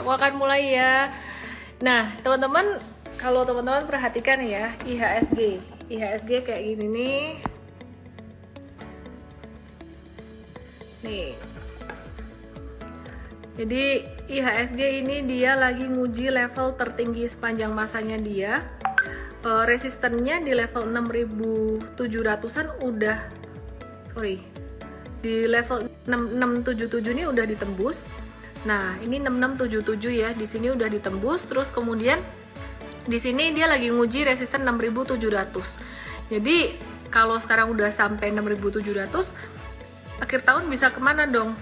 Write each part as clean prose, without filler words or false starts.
aku akan mulai ya. Nah, teman-teman, kalau teman-teman perhatikan ya, IHSG kayak gini nih. Nih. Jadi IHSG ini dia lagi nguji level tertinggi sepanjang masanya dia. Resistennya di level 6.700-an udah, di level 6677 ini udah ditembus. Nah, ini 6677 ya, di sini udah ditembus. Terus kemudian di sini dia lagi nguji resisten 6700. Jadi kalau sekarang udah sampai 6700, akhir tahun bisa kemana dong?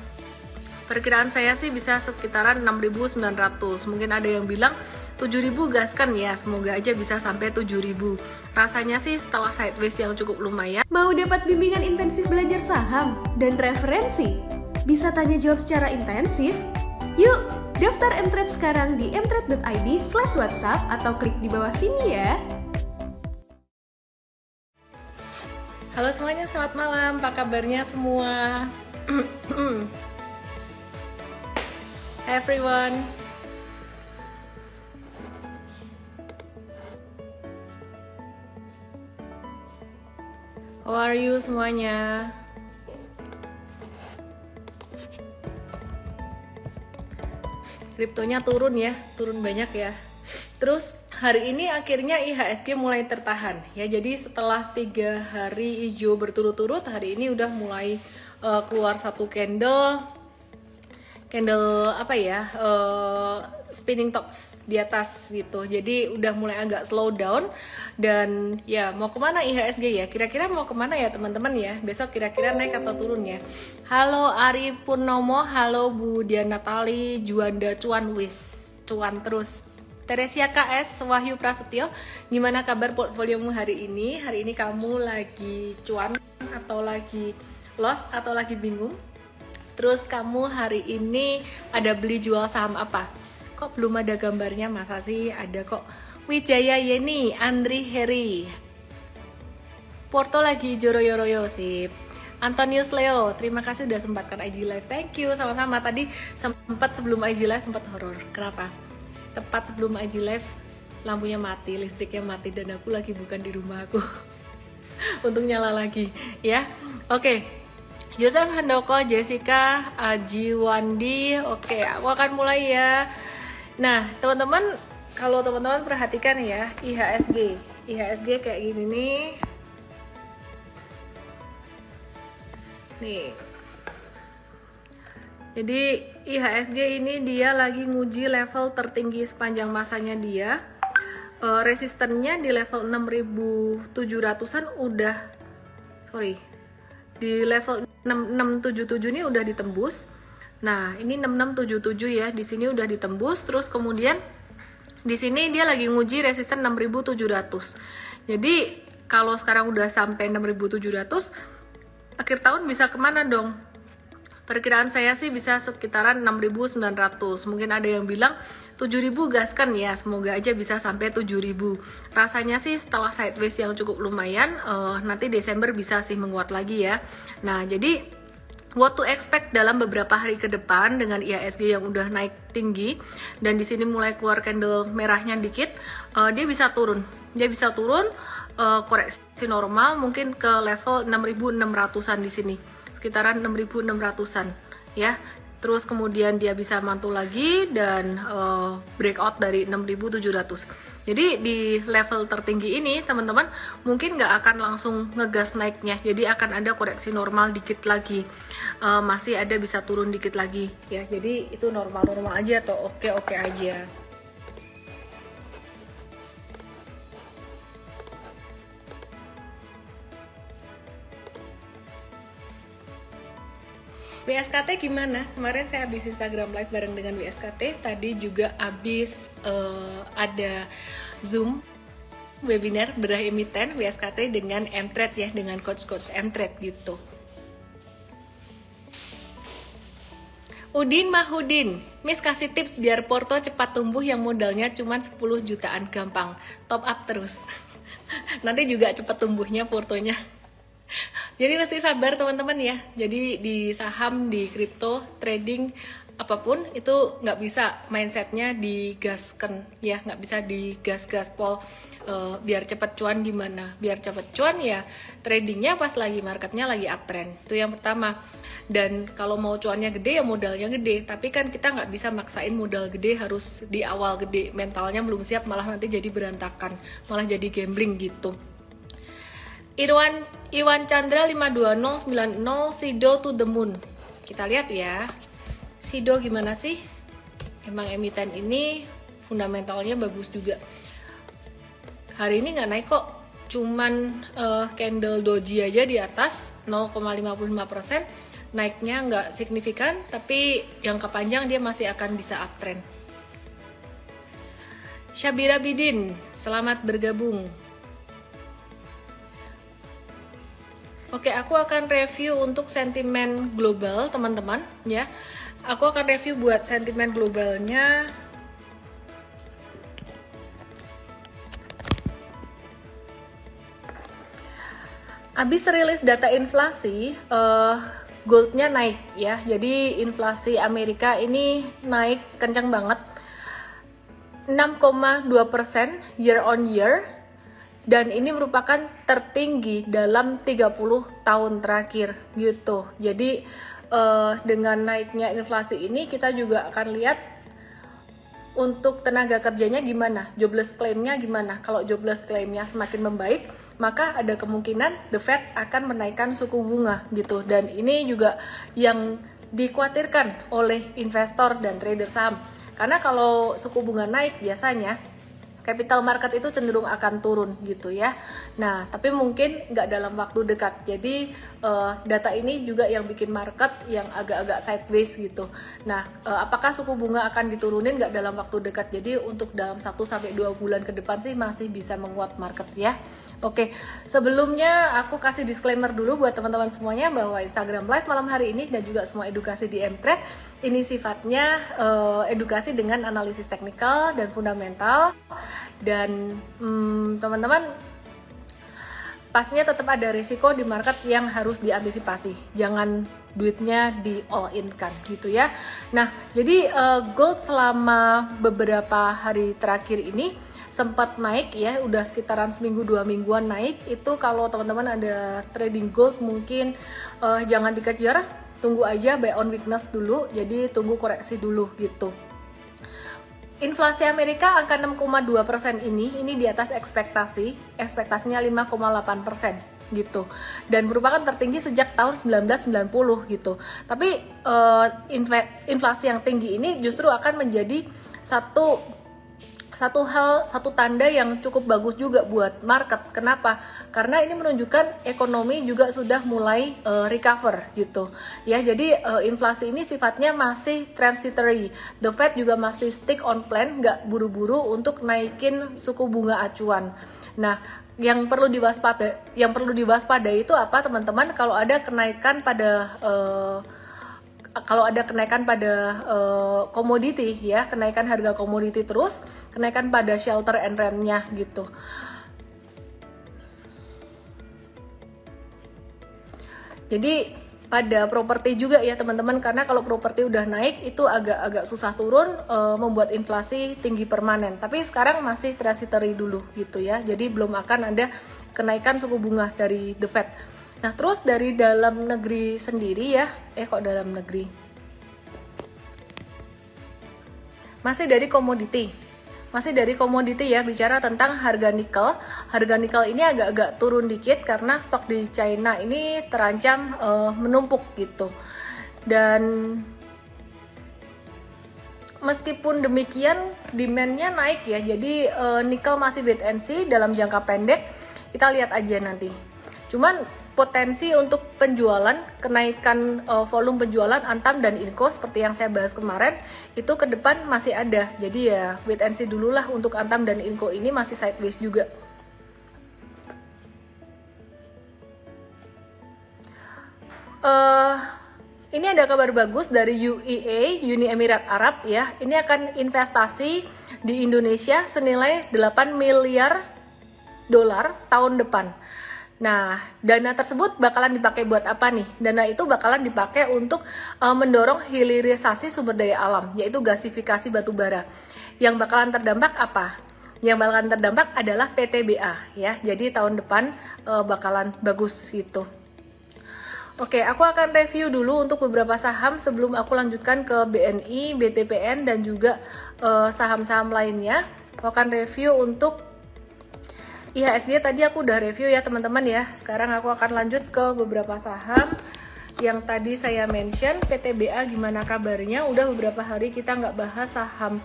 Perkiraan saya sih bisa sekitaran 6900. Mungkin ada yang bilang 7000 gaskan ya, semoga aja bisa sampai 7000. Rasanya sih setelah sideways yang cukup lumayan. Mau dapat bimbingan intensif belajar saham dan referensi? Bisa tanya jawab secara intensif? Yuk, daftar Mtrade sekarang di mtrade.id/whatsapp atau klik di bawah sini ya. Halo semuanya, selamat malam. Apa kabarnya semua? Hi everyone. How are you semuanya? Kriptonya turun ya, turun banyak ya. Terus hari ini akhirnya IHSG mulai tertahan ya. Jadi setelah 3 hari hijau berturut-turut, hari ini udah mulai keluar satu candle apa ya, spinning tops di atas gitu. Jadi udah mulai agak slow down. Dan ya, mau kemana IHSG ya? Kira-kira mau kemana ya teman-teman ya? Besok kira-kira naik atau turun ya? Halo Ari Purnomo, halo Bu Diana Natali, Juanda Cuan cuan terus. Teresia KS, Wahyu Prasetyo, gimana kabar portfoliomu hari ini? Hari ini kamu lagi cuan atau lagi loss atau lagi bingung? Terus kamu hari ini ada beli jual saham apa? Kok belum ada gambarnya? Masa sih ada kok. Wijaya Yeni, Andri Heri, Porto lagi joroyo-royo sip. Antonius Leo, terima kasih udah sempatkan IG Live. Thank you, sama-sama. Tadi sempat sebelum IG Live sempat horor. Kenapa? Tepat sebelum IG Live lampunya mati, listriknya mati, dan aku lagi bukan di rumah aku. Untung nyala lagi ya. Oke. Joseph Handoko, Jessica, Ajiwandi. Oke, aku akan mulai ya. Nah, teman-teman, kalau teman-teman perhatikan ya, IHSG kayak gini nih. Nih. Jadi IHSG ini dia lagi nguji level tertinggi sepanjang masanya dia. Resistennya di level 6700-an udah, di level 6677 ini udah ditembus. Nah, ini 6677 ya, di sini udah ditembus. Terus kemudian di sini dia lagi nguji resisten 6700. Jadi kalau sekarang udah sampai 6700, akhir tahun bisa kemana dong? Perkiraan saya sih bisa sekitaran 6900. Mungkin ada yang bilang 7000 gaskan ya, semoga aja bisa sampai 7000. Rasanya sih setelah sideways yang cukup lumayan, nanti Desember bisa sih menguat lagi ya. Nah, jadi what to expect dalam beberapa hari ke depan dengan IHSG yang udah naik tinggi dan di sini mulai keluar candle merahnya dikit, dia bisa turun. Koreksi normal mungkin ke level 6600-an di sini. Sekitaran 6600-an ya. Terus kemudian dia bisa mantul lagi dan breakout dari 6700. Jadi di level tertinggi ini teman-teman mungkin nggak akan langsung ngegas naiknya. Jadi akan ada koreksi normal dikit lagi. Masih ada bisa turun dikit lagi ya. Jadi itu normal-normal aja atau oke-oke aja. WSKT gimana? Kemarin saya habis Instagram Live bareng dengan WSKT. Tadi juga habis ada Zoom webinar bedah emiten WSKT dengan Mtrade ya, dengan coach-coach Mtrade gitu. Udin Mahudin, Miss kasih tips biar Porto cepat tumbuh yang modalnya cuma 10 jutaan gampang. Top up terus. Nanti juga cepat tumbuhnya Portonya. Jadi mesti sabar teman-teman ya. Jadi di saham, di kripto, trading apapun itu nggak bisa mindsetnya digaskan ya, nggak bisa digas-gaspol biar cepet cuan gimana. Biar cepet cuan ya tradingnya pas lagi marketnya lagi uptrend, itu yang pertama. Dan kalau mau cuannya gede ya modalnya gede, tapi kan kita nggak bisa maksain modal gede harus di awal gede, mentalnya belum siap malah nanti jadi berantakan, malah jadi gambling gitu. Iwan Chandra 52090 Sido to the moon. Kita lihat ya, Sido gimana sih? Emang emiten ini fundamentalnya bagus juga. Hari ini nggak naik kok, cuman candle doji aja di atas 0,55%, naiknya nggak signifikan, tapi jangka panjang dia masih akan bisa uptrend. Syabira Bidin, selamat bergabung. Oke, aku akan review untuk sentimen global, teman-teman, ya. Aku akan review buat sentimen globalnya. Abis rilis data inflasi, goldnya naik ya. Jadi inflasi Amerika ini naik kencang banget, 6,2% year on year. Dan ini merupakan tertinggi dalam 30 tahun terakhir gitu. Jadi dengan naiknya inflasi ini kita juga akan lihat untuk tenaga kerjanya gimana, jobless claim-nya gimana. Kalau jobless claim-nya semakin membaik, maka ada kemungkinan The Fed akan menaikkan suku bunga gitu. Dan ini juga yang dikhawatirkan oleh investor dan trader saham. Karena kalau suku bunga naik biasanya capital market itu cenderung akan turun gitu ya. Nah, tapi mungkin nggak dalam waktu dekat. Jadi data ini juga yang bikin market yang agak-agak sideways gitu. Nah, apakah suku bunga akan diturunin nggak dalam waktu dekat? Jadi untuk dalam 1-2 bulan ke depan sih masih bisa menguat market ya. Oke, sebelumnya aku kasih disclaimer dulu buat teman-teman semuanya bahwa Instagram Live malam hari ini dan juga semua edukasi di Mtrade ini sifatnya edukasi dengan analisis teknikal dan fundamental, dan teman-teman pastinya tetap ada risiko di market yang harus diantisipasi. Jangan duitnya di all in kan gitu ya. Nah, jadi gold selama beberapa hari terakhir ini sempat naik ya, udah sekitaran seminggu 2 mingguan naik. Itu kalau teman-teman ada trading gold mungkin jangan dikejar, tunggu aja buy on weakness dulu, jadi tunggu koreksi dulu gitu. Inflasi Amerika angka 6,2% ini di atas ekspektasinya 5,8% gitu, dan merupakan tertinggi sejak tahun 1990 gitu. Tapi inflasi yang tinggi ini justru akan menjadi satu tanda yang cukup bagus juga buat market. Kenapa? Karena ini menunjukkan ekonomi juga sudah mulai recover gitu ya. Jadi inflasi ini sifatnya masih transitory. The Fed juga masih stick on plan, nggak buru-buru untuk naikin suku bunga acuan. Nah, yang perlu diwaspadai itu apa teman-teman? Kalau ada kenaikan pada komoditi ya, kenaikan harga komoditi, terus kenaikan pada shelter and rent-nya gitu. Jadi pada properti juga ya teman-teman, karena kalau properti udah naik itu agak susah turun, membuat inflasi tinggi permanen. Tapi sekarang masih transitory dulu gitu ya. Jadi belum akan ada kenaikan suku bunga dari The Fed. Nah, terus dari dalam negeri sendiri ya, dalam negeri? Masih dari komoditi ya, bicara tentang harga nikel. Harga nikel ini agak-agak turun dikit karena stok di China ini terancam menumpuk gitu. Dan meskipun demikian demand-nya naik ya, jadi nikel masih wait and see dalam jangka pendek. Kita lihat aja nanti. Cuman potensi untuk penjualan, kenaikan volume penjualan Antam dan Inco seperti yang saya bahas kemarin itu ke depan masih ada. Jadi ya wait and see dulu lah untuk Antam dan Inco ini, masih sideways juga. Ini ada kabar bagus dari UEA, Uni Emirat Arab ya. Ini akan investasi di Indonesia senilai $8 miliar tahun depan. Nah, dana tersebut bakalan dipakai buat apa nih? Dana itu bakalan dipakai untuk mendorong hilirisasi sumber daya alam, yaitu gasifikasi batu bara. Yang bakalan terdampak apa? Yang bakalan terdampak adalah PTBA ya. Jadi tahun depan bakalan bagus gitu. Oke, aku akan review dulu untuk beberapa saham sebelum aku lanjutkan ke BNI, BTPN, dan juga saham-saham lainnya. Aku akan review untuk IHSG, tadi aku udah review ya teman-teman ya. Sekarang aku akan lanjut ke beberapa saham yang tadi saya mention. PTBA gimana kabarnya? Udah beberapa hari kita nggak bahas saham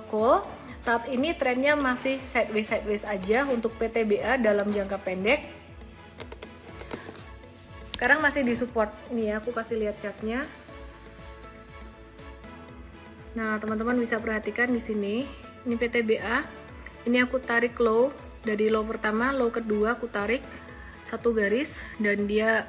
coal. Saat ini trennya masih sideways aja untuk PTBA dalam jangka pendek. Sekarang masih di support. Nih ya, aku kasih lihat chartnya. Nah, teman-teman bisa perhatikan di sini. Ini PTBA. Ini aku tarik low dari low pertama, low kedua aku tarik satu garis dan dia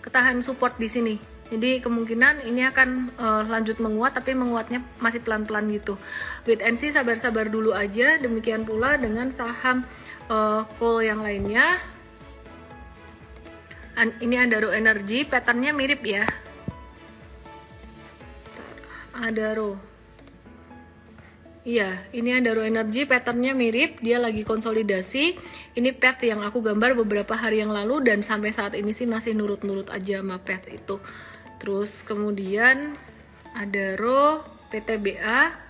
ketahan support di sini. Jadi kemungkinan ini akan lanjut menguat, tapi menguatnya masih pelan-pelan gitu. Wait and see, sabar-sabar dulu aja. Demikian pula dengan saham coal yang lainnya. Ini Adaro Energy, patternnya mirip ya. Adaro. Iya, ini Adaro Energy, patternnya mirip, dia lagi konsolidasi. Ini path yang aku gambar beberapa hari yang lalu dan sampai saat ini sih masih nurut-nurut aja sama path itu. Terus kemudian Adaro, PTBA.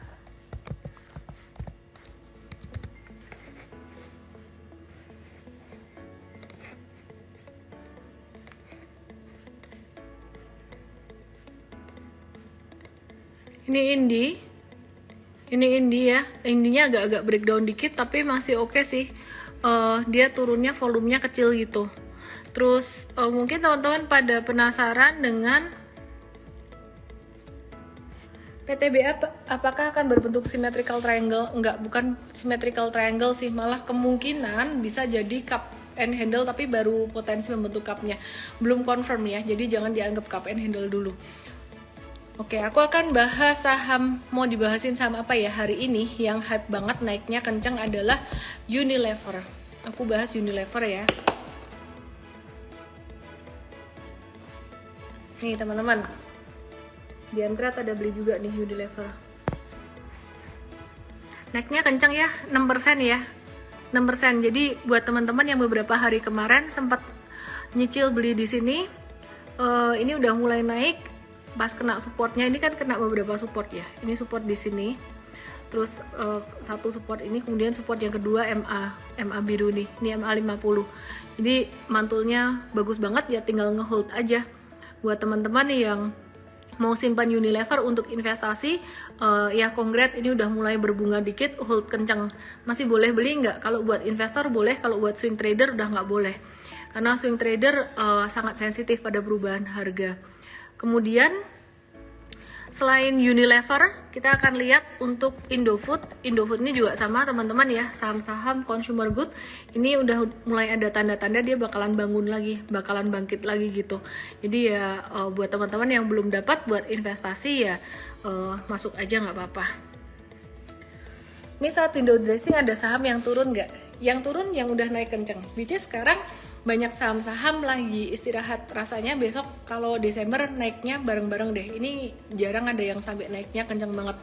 Ini Indi ya, Indinya agak-agak breakdown dikit tapi masih oke sih. Dia turunnya volumenya kecil gitu. Terus mungkin teman-teman pada penasaran dengan PTBA apakah akan berbentuk symmetrical triangle? Enggak, bukan symmetrical triangle sih, malah kemungkinan bisa jadi cup and handle tapi baru potensi membentuk cupnya. Belum confirm ya, jadi jangan dianggap cup and handle dulu. Oke, aku akan bahas saham, mau dibahasin saham apa ya hari ini yang hype banget naiknya kencang adalah Unilever. Aku bahas Unilever ya. Nih teman-teman, di Entret ada beli juga nih Unilever. Naiknya kencang ya, 6% ya. 6%. Jadi buat teman-teman yang beberapa hari kemarin sempat nyicil beli di sini, ini udah mulai naik. Pas kena supportnya, ini kan kena beberapa support ya. Ini support di sini, terus satu support ini, kemudian support yang kedua MA biru nih, ini MA 50. Jadi mantulnya bagus banget ya, tinggal ngehold aja. Buat teman-teman yang mau simpan Unilever untuk investasi, ya congrats, ini udah mulai berbunga dikit, hold kencang. Masih boleh beli nggak? Kalau buat investor boleh, kalau buat swing trader udah nggak boleh. Karena swing trader sangat sensitif pada perubahan harga. Kemudian selain Unilever, kita akan lihat untuk Indofood. Indofood ini juga sama teman-teman ya, saham-saham consumer good. Ini udah mulai ada tanda-tanda dia bakalan bangun lagi, bakalan bangkit lagi gitu. Jadi ya buat teman-teman yang belum dapat buat investasi ya masuk aja nggak apa-apa. Misal window dressing ada saham yang turun nggak? Yang turun yang udah naik kenceng. Which is sekarang banyak saham-saham lagi istirahat, rasanya besok kalau Desember naiknya bareng-bareng deh. Ini jarang ada yang sampai naiknya kencang banget.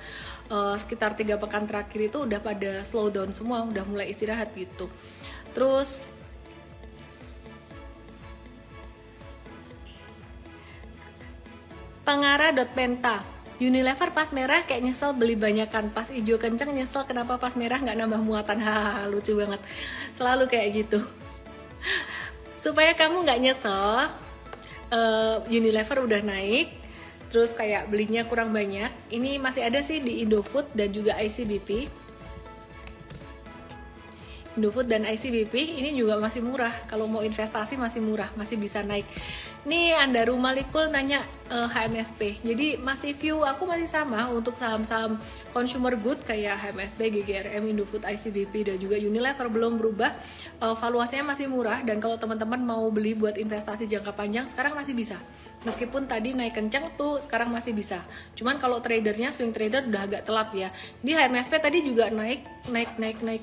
Sekitar 3 pekan terakhir itu udah pada slow down semua, udah mulai istirahat gitu. Terus Pengarah.penta, Unilever pas merah kayak nyesel beli banyakan, pas hijau kencang nyesel kenapa pas merah nggak nambah muatan. Hahaha, lucu banget, selalu kayak gitu. Supaya kamu nggak nyesel, Unilever udah naik, terus kayak belinya kurang banyak. Ini masih ada sih di Indofood dan juga ICBP. Indofood dan ICBP ini juga masih murah. Kalau mau investasi masih murah, masih bisa naik. Nih Andaru Malikul nanya HMSP. Jadi masih view aku masih sama untuk saham-saham consumer good kayak HMSP, GGRM, Indofood, ICBP dan juga Unilever belum berubah. Valuasinya masih murah dan kalau teman-teman mau beli buat investasi jangka panjang sekarang masih bisa. Meskipun tadi naik kencang tuh sekarang masih bisa. Cuman kalau tradernya swing trader udah agak telat ya. Di HMSP tadi juga naik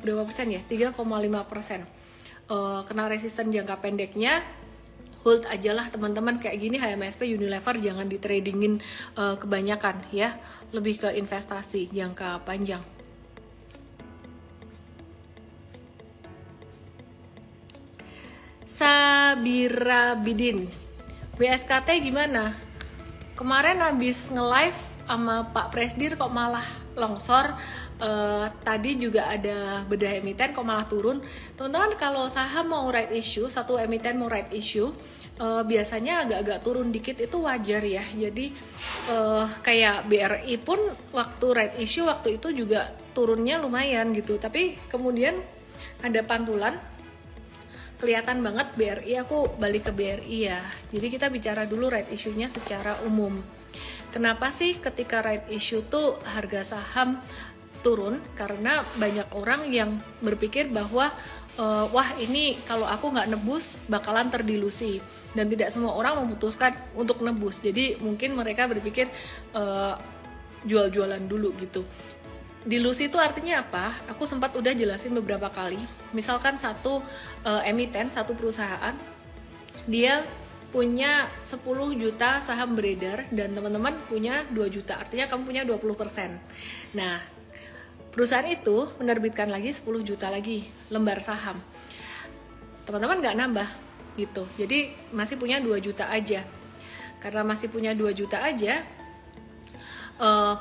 berapa persen ya? 3,5%. kena resisten jangka pendeknya, hold aja lah teman-teman. Kayak gini HMSP, Unilever jangan di tradingin kebanyakan ya, lebih ke investasi jangka panjang. Sabira Bidin, BSKT gimana? Kemarin habis nge-live sama Pak Presdir kok malah longsor. Tadi juga ada bedah emiten kok malah turun. Teman-teman, kalau saham mau right issue, satu emiten mau right issue, biasanya agak-agak turun dikit itu wajar ya. Jadi kayak BRI pun waktu right issue waktu itu juga turunnya lumayan gitu. Tapi kemudian ada pantulan, kelihatan banget BRI. Aku balik ke BRI ya. Jadi kita bicara dulu right issue-nya secara umum. Kenapa sih ketika right issue tuh harga saham turun? Karena banyak orang yang berpikir bahwa wah ini kalau aku nggak nebus bakalan terdilusi, dan tidak semua orang memutuskan untuk nebus. Jadi mungkin mereka berpikir jual-jualan dulu gitu. Dilusi itu artinya apa? Aku sempat udah jelasin beberapa kali. Misalkan satu emiten, satu perusahaan, dia punya 10 juta saham beredar dan teman-teman punya 2 juta, artinya kamu punya 20%. Nah, perusahaan itu menerbitkan lagi 10 juta lagi lembar saham. Teman-teman nggak nambah gitu. Jadi masih punya 2 juta aja. Karena masih punya 2 juta aja,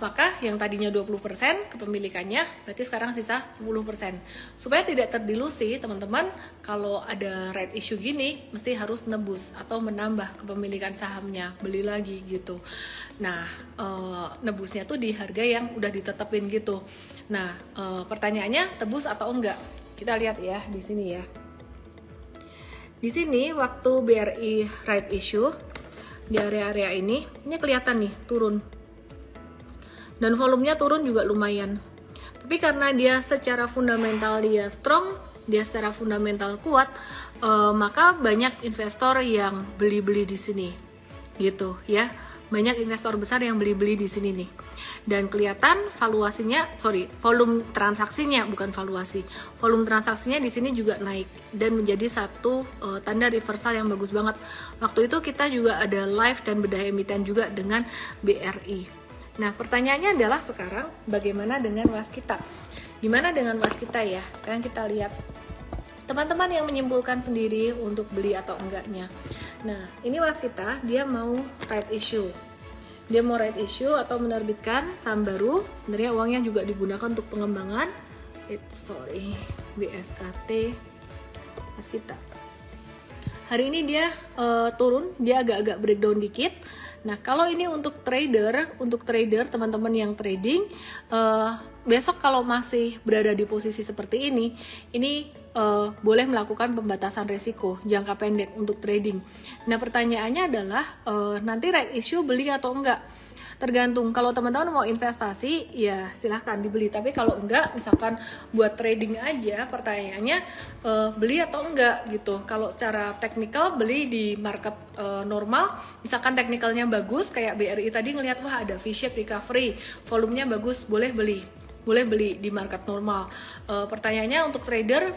maka yang tadinya 20% kepemilikannya berarti sekarang sisa 10%. Supaya tidak terdilusi teman-teman, kalau ada right issue gini mesti harus nebus atau menambah kepemilikan sahamnya, beli lagi gitu. Nah, nebusnya tuh di harga yang udah ditetepin gitu. Nah, pertanyaannya tebus atau enggak? Kita lihat ya di sini ya. Di sini waktu BRI right issue di area-area ini kelihatan nih turun. Dan volumenya turun juga lumayan. Tapi karena dia secara fundamental dia strong, dia secara fundamental kuat, maka banyak investor yang beli-beli di sini, gitu ya. Banyak investor besar yang beli-beli di sini nih. Dan kelihatan volume transaksinya, bukan valuasi. Volume transaksinya di sini juga naik dan menjadi satu tanda reversal yang bagus banget. Waktu itu kita juga ada live dan bedah emiten juga dengan BRI. Nah, pertanyaannya adalah sekarang bagaimana dengan waskita? Gimana dengan waskita ya? Sekarang kita lihat teman-teman yang menyimpulkan sendiri untuk beli atau enggaknya. Nah, ini waskita, dia mau right issue. Dia mau right issue atau menerbitkan saham baru. Sebenarnya uangnya juga digunakan untuk pengembangan. BSKT waskita. Hari ini dia turun, dia agak-agak breakdown dikit. Nah, kalau ini untuk trader teman-teman yang trading, besok kalau masih berada di posisi seperti ini boleh melakukan pembatasan risiko jangka pendek untuk trading. Nah, pertanyaannya adalah nanti right issue beli atau enggak? Tergantung. Kalau teman-teman mau investasi, ya silahkan dibeli. Tapi kalau enggak, misalkan buat trading aja, pertanyaannya beli atau enggak gitu. Kalau secara teknikal beli di market normal, misalkan teknikalnya bagus, kayak BRI tadi ngelihat wah ada V-shape recovery, volumenya bagus, boleh beli di market normal. Pertanyaannya untuk trader,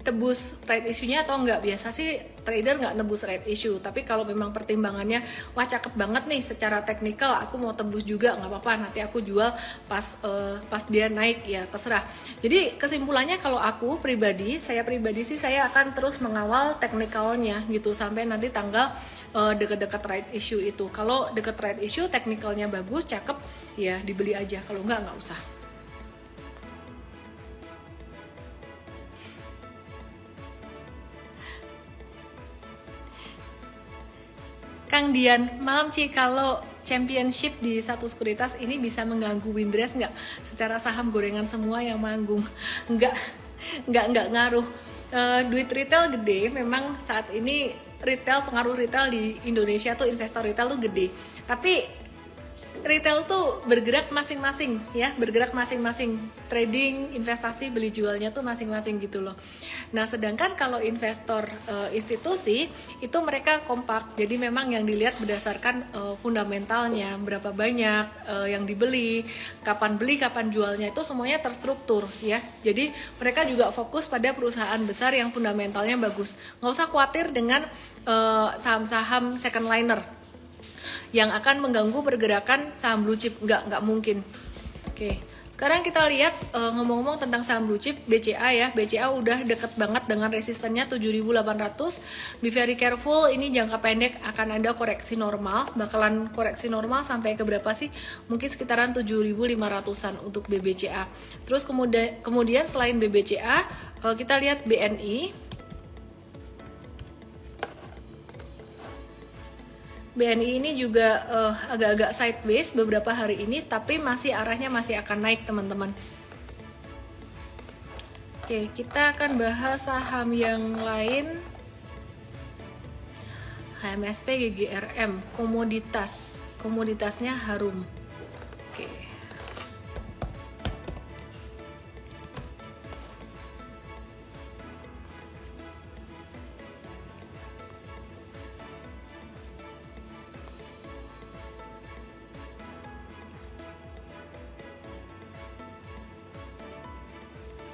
tebus right issue-nya atau enggak? Biasa sih trader nggak nebus right issue, tapi kalau memang pertimbangannya wah cakep banget nih secara teknikal, aku mau tebus juga, nggak apa-apa, nanti aku jual pas dia naik, ya terserah. Jadi kesimpulannya kalau saya pribadi sih saya akan terus mengawal teknikalnya gitu sampai nanti tanggal deket-deket right issue itu. Kalau deket right issue teknikalnya bagus, cakep, ya dibeli aja, kalau nggak usah. Kang Dian, malam Ci, kalau championship di satu sekuritas ini bisa mengganggu Windrest nggak? Secara saham gorengan semua yang manggung, nggak ngaruh. Duit retail gede, memang saat ini pengaruh retail di Indonesia tuh, investor retail tuh gede. Tapi retail tuh bergerak masing-masing ya, bergerak masing-masing. Trading, investasi, beli jualnya tuh masing-masing gitu loh. Nah, sedangkan kalau investor institusi itu mereka kompak. Jadi memang yang dilihat berdasarkan fundamentalnya, berapa banyak yang dibeli, kapan beli, kapan jualnya, itu semuanya terstruktur ya. Jadi mereka juga fokus pada perusahaan besar yang fundamentalnya bagus. Nggak usah khawatir dengan saham-saham second liner yang akan mengganggu pergerakan saham blue chip, nggak mungkin. Oke, sekarang kita lihat ngomong-ngomong tentang saham blue chip, BCA ya. BCA udah deket banget dengan resistennya 7.800. Be very careful, ini jangka pendek akan ada koreksi normal, bakalan koreksi normal sampai ke berapa sih? Mungkin sekitaran 7.500-an untuk BBCA. Terus kemudian selain BBCA, kalau kita lihat BNI. BNI ini juga agak-agak sideways beberapa hari ini, tapi arahnya masih akan naik teman-teman. Oke, kita akan bahas saham yang lain. HMSP, GGRM, komoditasnya Harum. Oke.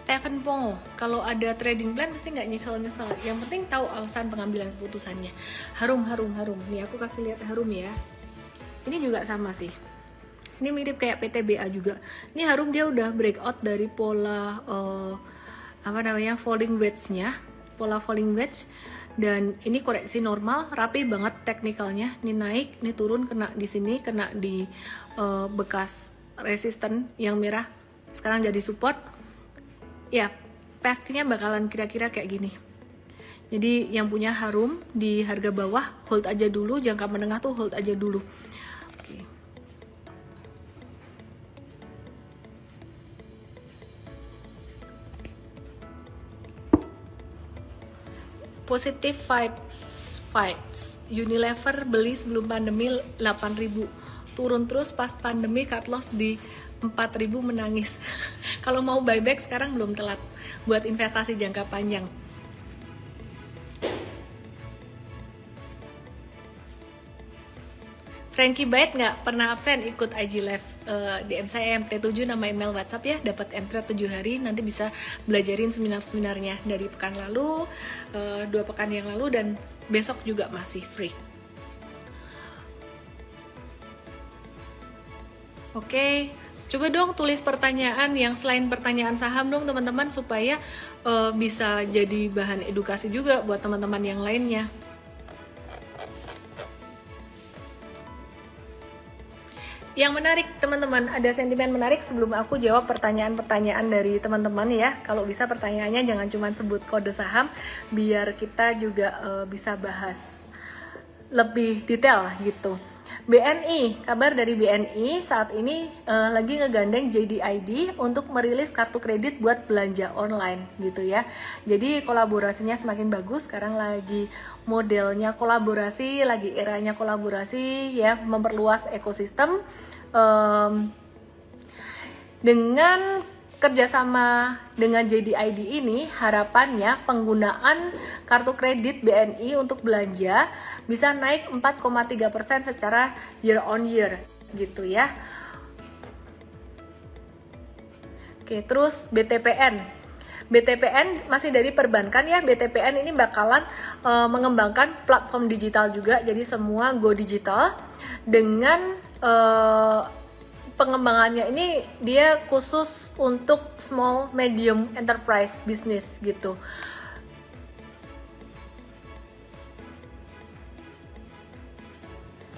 Stephen Pongo, kalau ada trading plan mesti nggak nyesel-nyesel. Yang penting tahu alasan pengambilan keputusannya. Harum. Nih aku kasih lihat Harum ya. Ini juga sama sih. Ini mirip kayak PTBA juga. Ini Harum dia udah breakout dari pola falling wedge-nya, pola falling wedge. Dan ini koreksi normal, rapi banget teknikalnya. Ini naik, ini turun, kena di sini, kena di bekas resisten yang merah. Sekarang jadi support. Ya, path-nya bakalan kira-kira kayak gini. Jadi yang punya Harum di harga bawah hold aja dulu, jangka menengah tuh hold aja dulu. Oke. Positive vibes. Unilever beli sebelum pandemi 8.000. Turun terus pas pandemi, cut loss di 4.000, menangis. Kalau mau buyback sekarang belum telat buat investasi jangka panjang. Frankie Byte nggak pernah absen ikut IG Live. DM saya MT7 nama email WhatsApp ya, dapat MT 7 hari, nanti bisa belajarin seminar-seminarnya dari pekan lalu, 2 pekan yang lalu, dan besok juga masih free. Oke. Coba dong tulis pertanyaan yang selain pertanyaan saham dong teman-teman, supaya bisa jadi bahan edukasi juga buat teman-teman yang lainnya. Yang menarik teman-teman, ada sentimen menarik sebelum aku jawab pertanyaan-pertanyaan dari teman-teman ya. Kalau bisa pertanyaannya jangan cuma sebut kode saham, biar kita juga bisa bahas lebih detail gitu. BNI, kabar dari BNI saat ini lagi ngegandeng JDID untuk merilis kartu kredit buat belanja online gitu ya. Jadi kolaborasinya semakin bagus, sekarang lagi modelnya kolaborasi, lagi eranya kolaborasi ya, memperluas ekosistem dengan kerjasama dengan JDID ini. Harapannya penggunaan kartu kredit BNI untuk belanja bisa naik 4,3% secara year on year gitu ya. Oke, terus BTPN masih dari perbankan ya. BTPN ini bakalan mengembangkan platform digital juga, jadi semua go digital. Dengan pengembangannya ini dia khusus untuk small medium enterprise business gitu.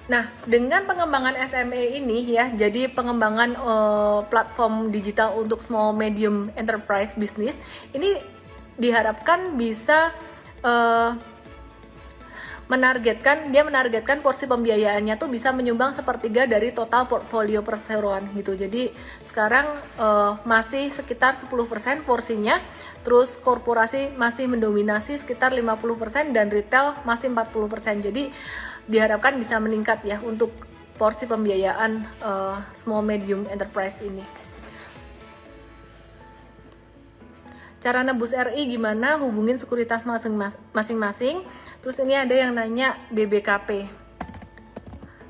Nah, dengan pengembangan SME ini ya, jadi pengembangan platform digital untuk small medium enterprise business ini diharapkan bisa menargetkan porsi pembiayaannya tuh bisa menyumbang 1/3 dari total portfolio perseroan gitu. Jadi sekarang masih sekitar 10% porsinya, terus korporasi masih mendominasi sekitar 50% dan retail masih 40%. Jadi diharapkan bisa meningkat ya untuk porsi pembiayaan small medium enterprise ini. Cara nebus RI gimana? Hubungin sekuritas masing-masing. Terus ini ada yang nanya BBKP.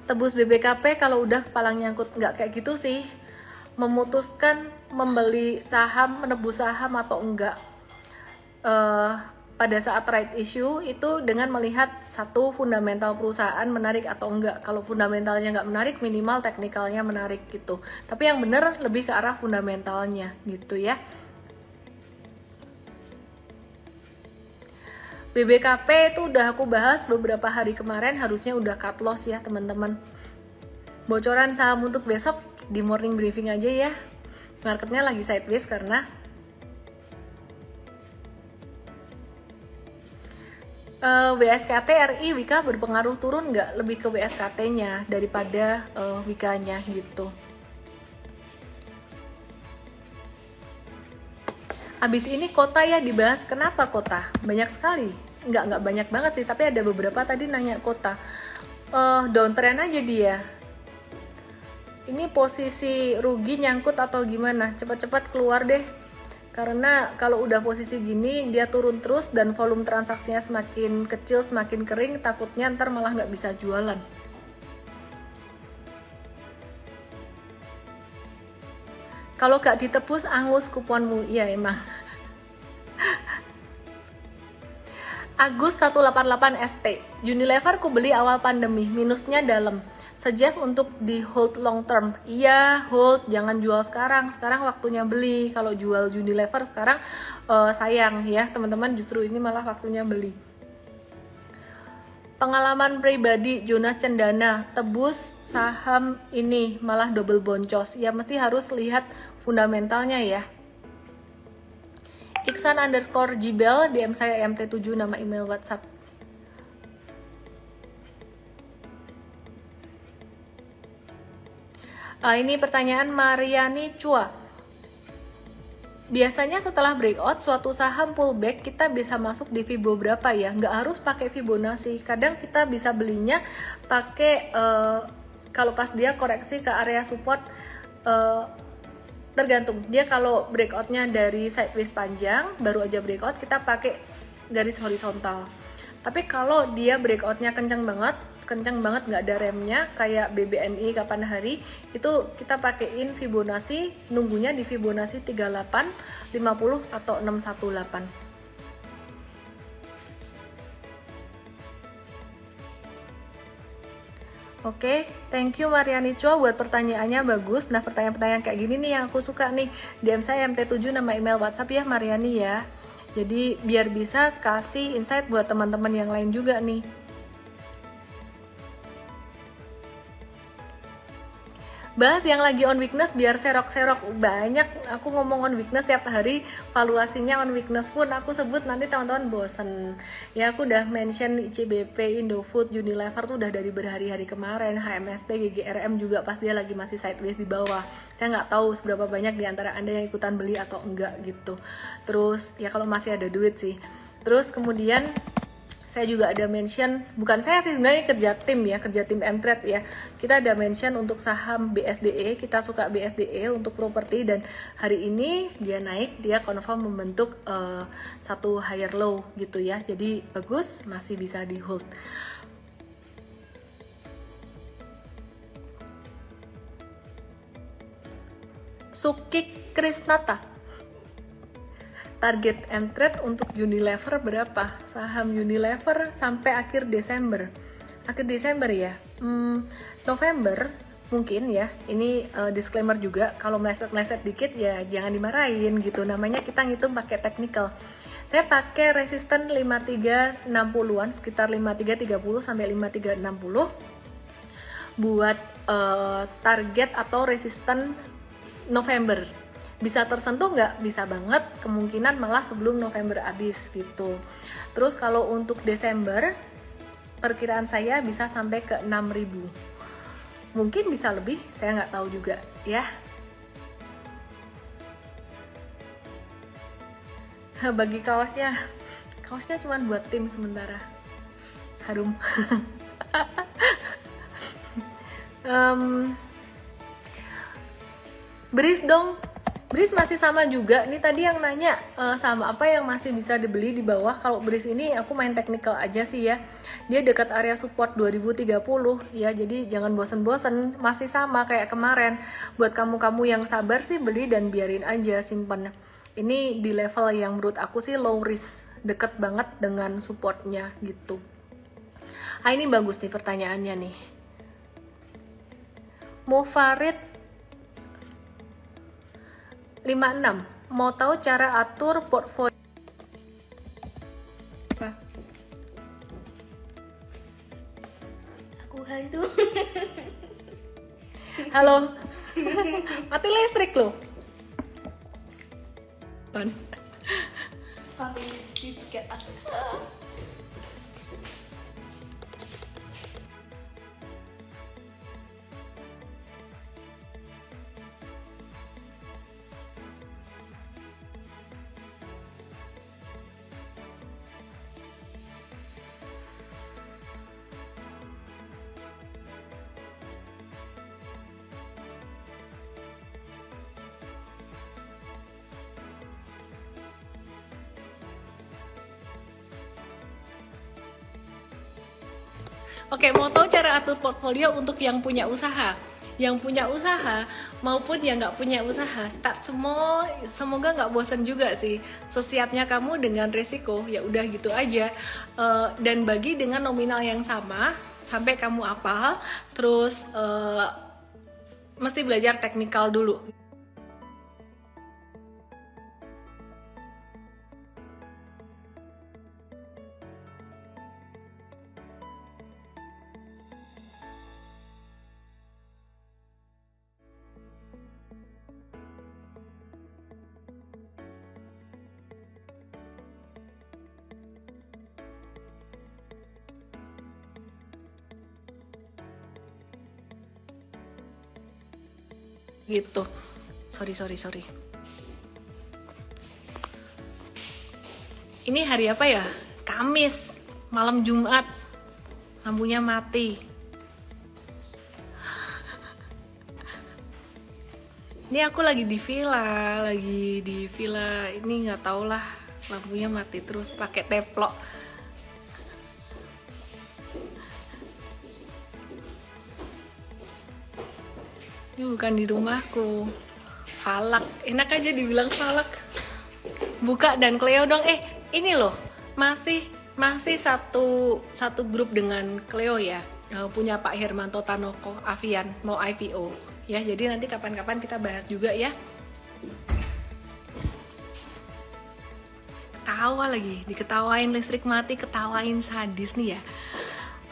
Tebus BBKP kalau udah kepalang nyangkut, nggak kayak gitu sih. Memutuskan membeli saham, menebus saham atau enggak pada saat right issue itu dengan melihat satu, fundamental perusahaan menarik atau enggak. Kalau fundamentalnya nggak menarik, minimal teknikalnya menarik gitu. Tapi yang bener lebih ke arah fundamentalnya gitu ya. BBKP itu udah aku bahas beberapa hari kemarin, harusnya udah cut loss ya teman-teman. Bocoran saham untuk besok di morning briefing aja ya. Marketnya lagi sideways karena WSKT RI Wika berpengaruh turun nggak? Lebih ke WSKT-nya daripada Wika-nya gitu. Abis ini kota ya dibahas. Kenapa kota? Banyak sekali. Nggak banyak banget sih, tapi ada beberapa tadi nanya kota. Downtrend aja dia. Ini posisi rugi nyangkut atau gimana? Cepat-cepat keluar deh. Karena kalau udah posisi gini, dia turun terus dan volume transaksinya semakin kecil, semakin kering, takutnya ntar malah nggak bisa jualan. Kalau gak ditebus, angus kuponmu. Iya emang. Agus 188 ST. Unilever ku beli awal pandemi, minusnya dalam. Suggest untuk di hold long term. Iya, hold, jangan jual sekarang. Sekarang waktunya beli. Kalau jual Unilever sekarang sayang ya, teman-teman, justru ini malah waktunya beli. Pengalaman pribadi Jonas Cendana, tebus saham ini malah double boncos. Ya mesti harus lihat fundamentalnya ya. Iksan _ Jibel, DM saya MT7, nama email WhatsApp. Ini pertanyaan Mariani Chua. Biasanya setelah breakout suatu saham pullback kita bisa masuk di Fibo berapa ya? Nggak harus pakai Fibonacci. Kadang kita bisa belinya pakai kalau pas dia koreksi ke area support, tergantung. Dia kalau breakoutnya dari sideways panjang, baru aja breakout, kita pakai garis horizontal. Tapi kalau dia breakoutnya kencang banget nggak ada remnya, kayak BBNI kapan hari, itu kita pakein Fibonacci, nunggunya di Fibonacci 38, 50 atau 618. Oke, thank you Mariani Chua buat pertanyaannya, bagus. Nah, pertanyaan-pertanyaan kayak gini nih yang aku suka nih. DM saya MT7, nama email WhatsApp ya Mariani ya. Jadi biar bisa kasih insight buat teman-teman yang lain juga nih. Bahas yang lagi on weakness biar serok-serok. Banyak aku ngomong on weakness tiap hari, valuasinya on weakness pun aku sebut, nanti teman-teman bosen. Ya aku udah mention ICBP, Indofood, Unilever tuh udah dari berhari-hari kemarin, HMSP, GGRM juga pas dia lagi masih sideways di bawah. Saya nggak tahu seberapa banyak di antara Anda yang ikutan beli atau enggak gitu. Terus ya kalau masih ada duit sih. Terus kemudian saya juga ada mention, bukan saya sih sebenarnya, kerja tim Mtrade ya. Kita ada mention untuk saham BSDE, kita suka BSDE untuk properti, dan hari ini dia naik, dia confirm membentuk satu higher low gitu ya. Jadi bagus, masih bisa di hold. Sukik Krisnata, target Mtrade untuk Unilever berapa? Saham Unilever sampai akhir Desember. Akhir Desember ya? November mungkin ya. Ini disclaimer juga, kalau meleset-meleset dikit ya jangan dimarahin gitu. Namanya kita ngitung pakai technical. Saya pakai resisten 5360-an, sekitar 5330 sampai 5360 buat target atau resisten November. Bisa tersentuh nggak? Bisa banget, kemungkinan malah sebelum November habis gitu. Terus kalau untuk Desember, perkiraan saya bisa sampai ke 6.000. Mungkin bisa lebih, saya nggak tahu juga ya. Bagi kaosnya cuma buat tim sementara. Harum. Breeze dong. Breeze masih sama juga. Ini tadi yang nanya sama apa yang masih bisa dibeli di bawah. Kalau Breeze ini aku main technical aja sih ya. Dia dekat area support 2030 ya. Jadi jangan bosen-bosen, masih sama kayak kemarin. Buat kamu-kamu yang sabar sih beli dan biarin aja, simpen. Ini di level yang menurut aku sih low risk, deket banget dengan supportnya gitu. Ini bagus nih pertanyaannya nih. Mofarid 56, mau tahu cara atur portfolio. Apa? Aku kali itu. Halo. Mati listrik loh. Sampai di tiket asli. Oke, mau tahu cara atur portfolio untuk yang punya usaha? Yang punya usaha maupun yang nggak punya usaha, start semua, semoga nggak bosan juga sih. Sesiapnya kamu dengan resiko, ya udah gitu aja. Dan bagi dengan nominal yang sama sampai kamu hafal, terus mesti belajar teknikal dulu. Gitu. Sorry. Ini hari apa ya? Kamis, malam Jumat. Lampunya mati. Ini aku lagi di villa, ini nggak tau lah, lampunya mati terus pakai teplok. Ini bukan di rumahku. Falak, enak aja dibilang falak. Buka dan Cleo dong. Ini loh, masih satu grup dengan Cleo ya. Punya Pak Hermanto Tanoko Avian mau IPO ya. Jadi nanti kapan-kapan kita bahas juga ya. Ketawa lagi, diketawain, listrik mati, ketawain, sadis nih ya.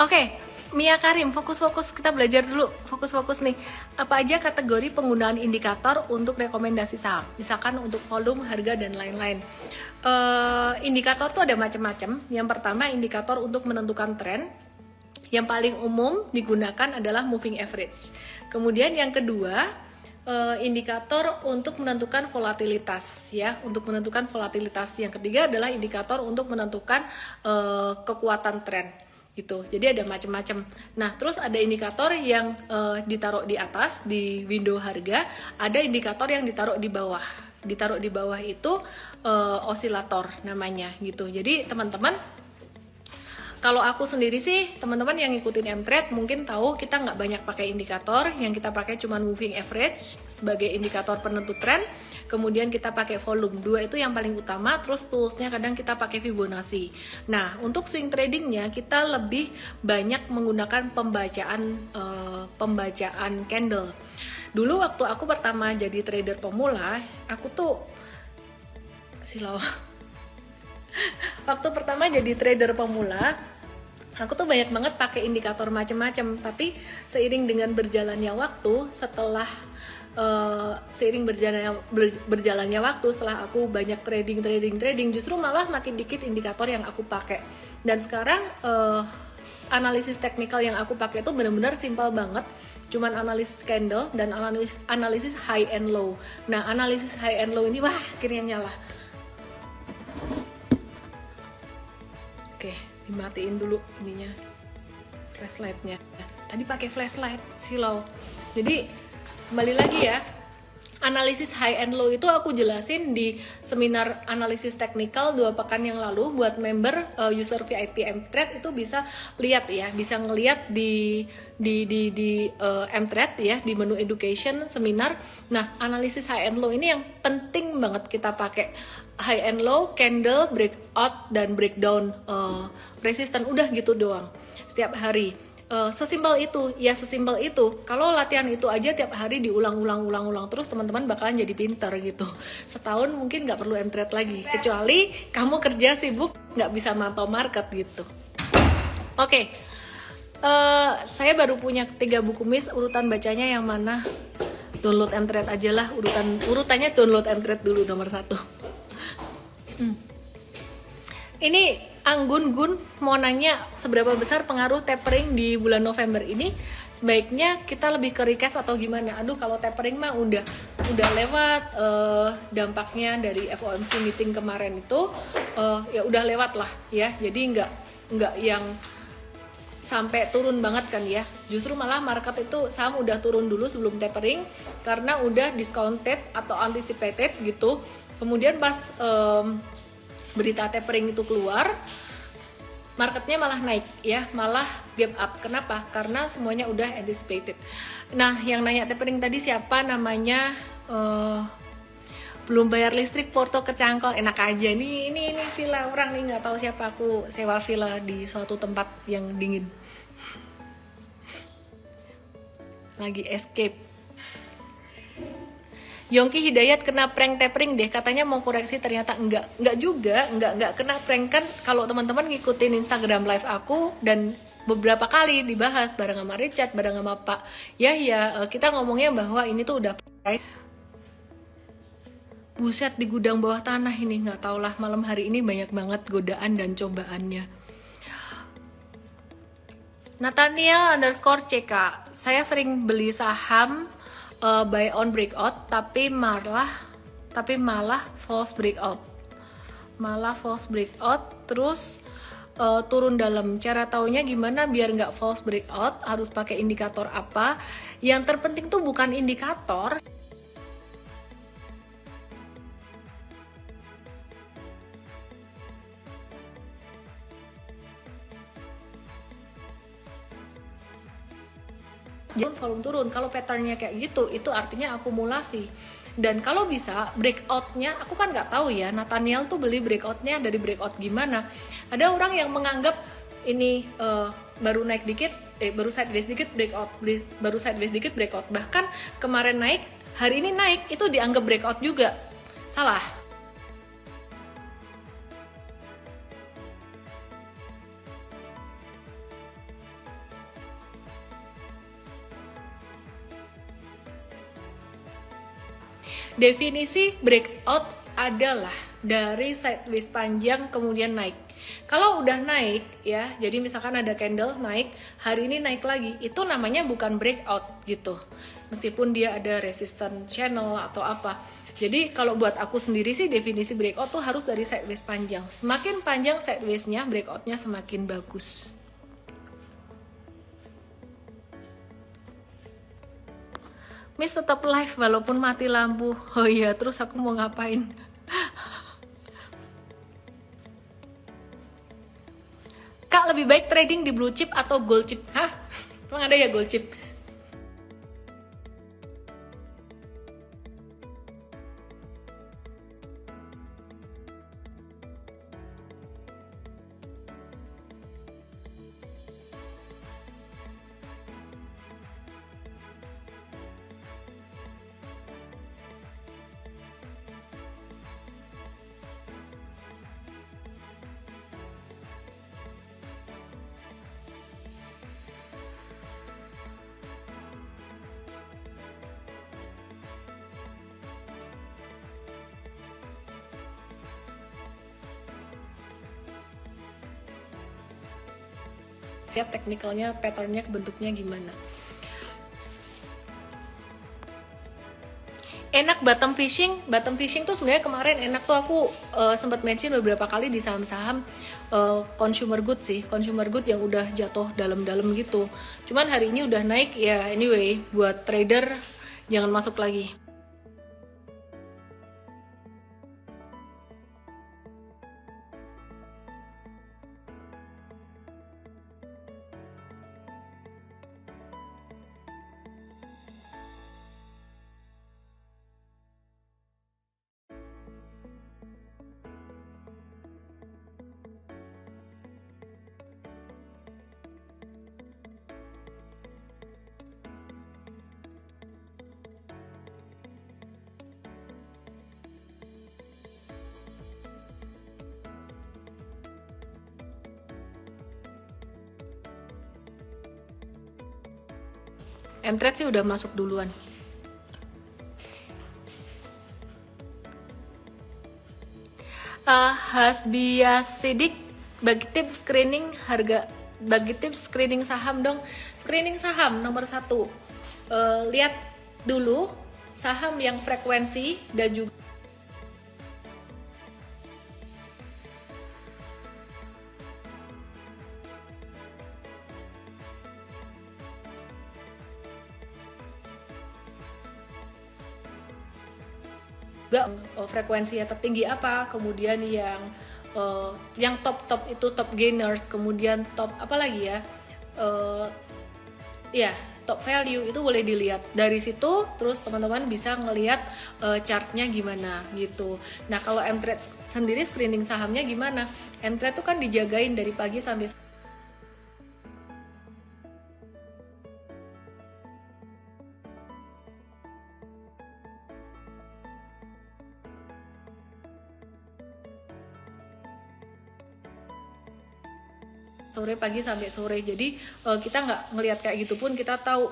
Oke. Mia Karim, fokus kita belajar dulu, fokus nih. Apa aja kategori penggunaan indikator untuk rekomendasi saham? Misalkan untuk volume, harga, dan lain-lain. Indikator tuh ada macam-macam. Yang pertama indikator untuk menentukan tren. Yang paling umum digunakan adalah moving average. Kemudian yang kedua, indikator untuk menentukan volatilitas ya, untuk menentukan volatilitas. Yang ketiga adalah indikator untuk menentukan kekuatan tren. Gitu. Jadi ada macam-macam. Nah, terus ada indikator yang ditaruh di atas di window harga, ada indikator yang ditaruh di bawah. Ditaruh di bawah itu osilator namanya gitu. Jadi teman-teman, kalau aku sendiri sih, teman-teman yang ngikutin Mtrade mungkin tahu kita nggak banyak pakai indikator, yang kita pakai cuma moving average sebagai indikator penentu tren. Kemudian kita pakai volume, dua itu yang paling utama. Terus toolsnya kadang kita pakai Fibonacci. Nah, untuk swing tradingnya kita lebih banyak menggunakan pembacaan candle. Dulu waktu aku pertama jadi trader pemula, aku tuh silau. Waktu pertama jadi trader pemula, aku tuh banyak banget pakai indikator macam-macam. Tapi seiring dengan berjalannya waktu, seiring berjalannya waktu, setelah aku banyak trading, justru malah makin dikit indikator yang aku pakai. Dan sekarang analisis teknikal yang aku pakai itu benar-benar simpel banget, cuman analisis candle dan analisis high and low. Nah, analisis high and low ini wah akhirnya nyala. Oke, dimatiin dulu ininya, flashlightnya. tadi pakai flashlight silau. Jadi kembali lagi ya, analisis high and low itu aku jelasin di seminar analisis teknikal 2 pekan yang lalu. Buat member user VIP Mtrade itu bisa lihat ya, bisa ngelihat di Mtrade ya, di menu education seminar. Nah, analisis high and low ini yang penting banget kita pakai. High and low, candle, breakout, dan breakdown resistance, udah gitu doang setiap hari. Sesimpel itu, ya sesimpel itu. Kalau latihan itu aja tiap hari diulang-ulang terus, teman-teman bakalan jadi pinter gitu. Setahun mungkin nggak perlu Mtrade lagi, kecuali kamu kerja sibuk nggak bisa mantau market gitu. Oke, saya baru punya 3 buku Miss. Urutan bacanya yang mana? Download Mtrade aja lah, urutannya download Mtrade dulu nomor 1. Ini Anggun Gun mau nanya seberapa besar pengaruh tapering di bulan November ini. Sebaiknya kita lebih ke request atau gimana? Aduh, kalau tapering mah udah lewat dampaknya dari FOMC meeting kemarin itu, ya udah lewat lah ya. Jadi nggak yang sampai turun banget kan ya. Justru malah market itu saham udah turun dulu sebelum tapering karena udah discounted atau anticipated gitu. Kemudian pas berita tapering itu keluar, marketnya malah naik ya, malah gap up. Kenapa? Karena semuanya udah anticipated. Nah, yang nanya tapering tadi siapa namanya? Belum bayar listrik, Porto kecangkol. Enak aja nih, ini villa orang nih, nggak tahu siapa, aku sewa villa di suatu tempat yang dingin. Lagi escape. Yongki Hidayat kena prank tapering deh, katanya mau koreksi, ternyata enggak juga, enggak kena prank kan. Kalau teman-teman ngikutin Instagram live aku dan beberapa kali dibahas bareng sama Richard, bareng sama Pak Yahya, kita ngomongnya bahwa ini tuh udah buset di gudang bawah tanah ini, nggak tau lah, malam hari ini banyak banget godaan dan cobaannya. Nathaniel _ CK, saya sering beli saham buy on breakout tapi malah false breakout, terus turun dalam. Cara taunya gimana biar nggak false breakout? Harus pakai indikator apa? Yang terpenting tuh bukan indikator, volume turun. Kalau patternnya kayak gitu, itu artinya akumulasi. Dan kalau bisa breakoutnya, aku kan nggak tahu ya, Nathaniel tuh beli breakoutnya dari breakout gimana. Ada orang yang menganggap ini baru naik dikit, baru sideways dikit breakout, baru sideways dikit breakout. Bahkan kemarin naik, hari ini naik, itu dianggap breakout juga. Salah. Definisi breakout adalah dari sideways panjang kemudian naik. Kalau udah naik ya, jadi misalkan ada candle naik, hari ini naik lagi, itu namanya bukan breakout gitu. Meskipun dia ada resistance channel atau apa. Jadi kalau buat aku sendiri sih definisi breakout tuh harus dari sideways panjang. Semakin panjang sideways-nya, breakout-nya semakin bagus. Miss tetap live walaupun mati lampu. Oh iya, terus aku mau ngapain? Kak, lebih baik trading di blue chip atau gold chip? Hah? Emang ada ya gold chip? Lihat teknikalnya, patternnya, bentuknya gimana. Enak bottom fishing tuh sebenarnya kemarin enak tuh, aku sempat mention beberapa kali di saham-saham consumer good sih, consumer good yang udah jatuh dalam-dalam gitu. Cuman hari ini udah naik ya, anyway buat trader jangan masuk lagi. Mtrade sih udah masuk duluan. Hasbia Sidik, bagi tips screening saham dong. Screening saham nomor 1, lihat dulu saham yang frekuensi dan juga frekuensinya tertinggi apa, kemudian yang top itu top gainers, kemudian top apa lagi ya, top value itu boleh dilihat dari situ. Terus teman-teman bisa ngelihat chartnya gimana gitu. Nah kalau Mtrade sendiri screening sahamnya gimana? Mtrade tuh kan dijagain dari pagi sampai sore, pagi sampai sore. Jadi kita nggak ngelihat kayak gitu pun kita tahu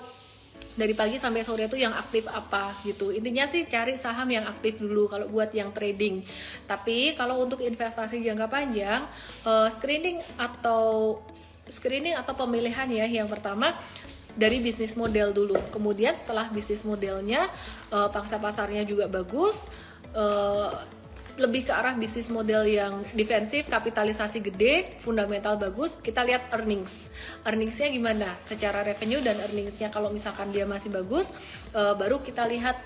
dari pagi sampai sore itu yang aktif apa gitu. Intinya sih cari saham yang aktif dulu kalau buat yang trading. Tapi kalau untuk investasi jangka panjang, screening atau pemilihan ya, yang pertama dari bisnis model dulu. Kemudian setelah bisnis modelnya, pangsa pasarnya juga bagus, lebih ke arah bisnis model yang defensif, kapitalisasi gede, fundamental bagus, kita lihat earningsnya gimana secara revenue dan earningsnya. Kalau misalkan dia masih bagus, baru kita lihat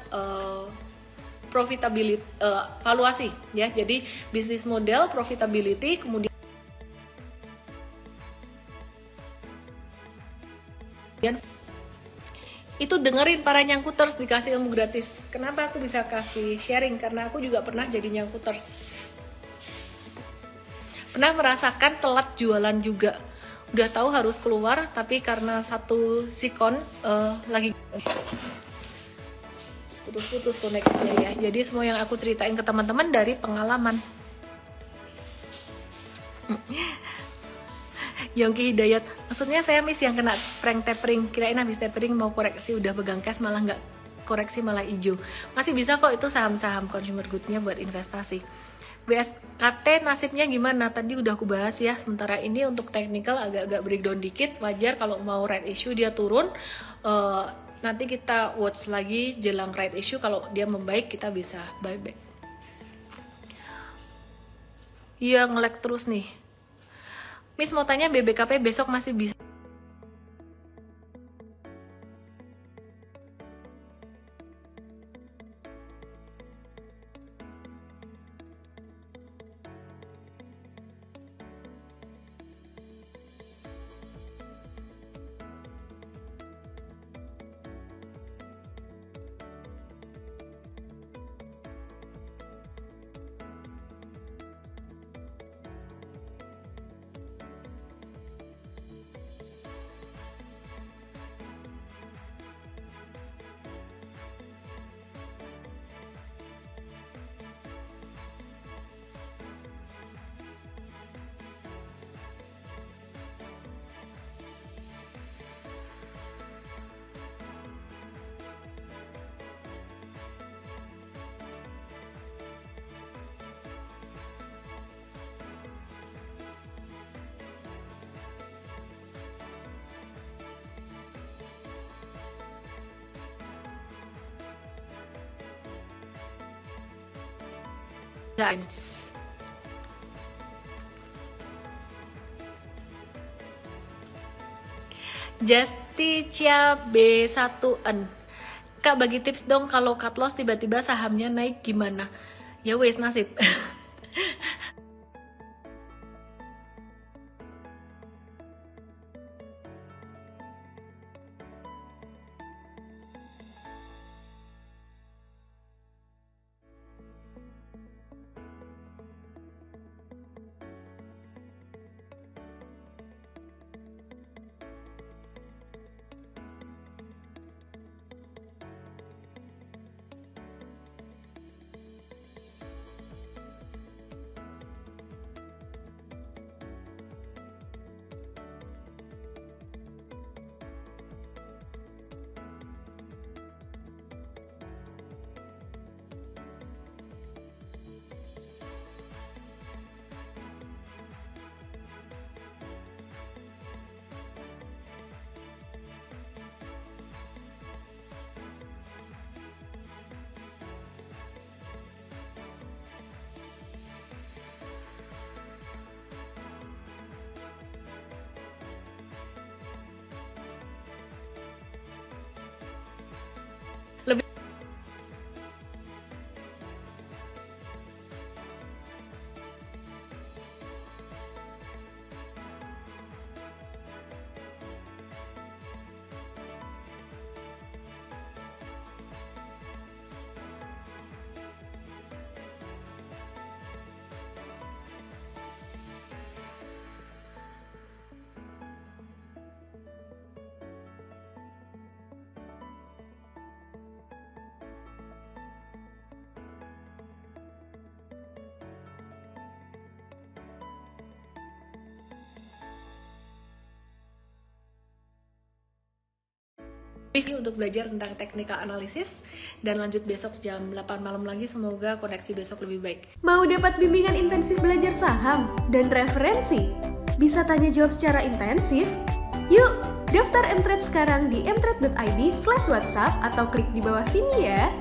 profitability, valuasi ya. Jadi bisnis model, profitability, kemudian itu dengerin para nyangkuters, dikasih ilmu gratis. Kenapa aku bisa kasih sharing? Karena aku juga pernah jadi nyangkuters, pernah merasakan telat jualan juga. Udah tahu harus keluar, tapi karena satu sikon lagi putus-putus koneksinya ya. Jadi semua yang aku ceritain ke teman-teman dari pengalaman. Yongki Hidayat, maksudnya saya miss yang kena prank tapering, kirain habis tapering mau koreksi udah pegang cash malah nggak koreksi, malah hijau. Masih bisa kok, itu saham-saham consumer good-nya buat investasi. BSKT nasibnya gimana? Tadi udah aku bahas ya. Sementara ini untuk technical agak-agak breakdown dikit, wajar kalau mau right issue dia turun. Nanti kita watch lagi jelang right issue, kalau dia membaik kita bisa buy back. Iya, nge-lag terus nih. Miss mau tanya, BBKP besok masih bisa? Guys. Justicia B1N. Kak, bagi tips dong kalau cut loss tiba-tiba sahamnya naik gimana? Ya wes, nasib. Lebih untuk belajar tentang technical analysis dan lanjut besok jam 8 malam lagi. Semoga koneksi besok lebih baik. Mau dapat bimbingan intensif belajar saham dan referensi? Bisa tanya jawab secara intensif? Yuk, daftar mtrade sekarang di mtrade.id/whatsapp atau klik di bawah sini ya.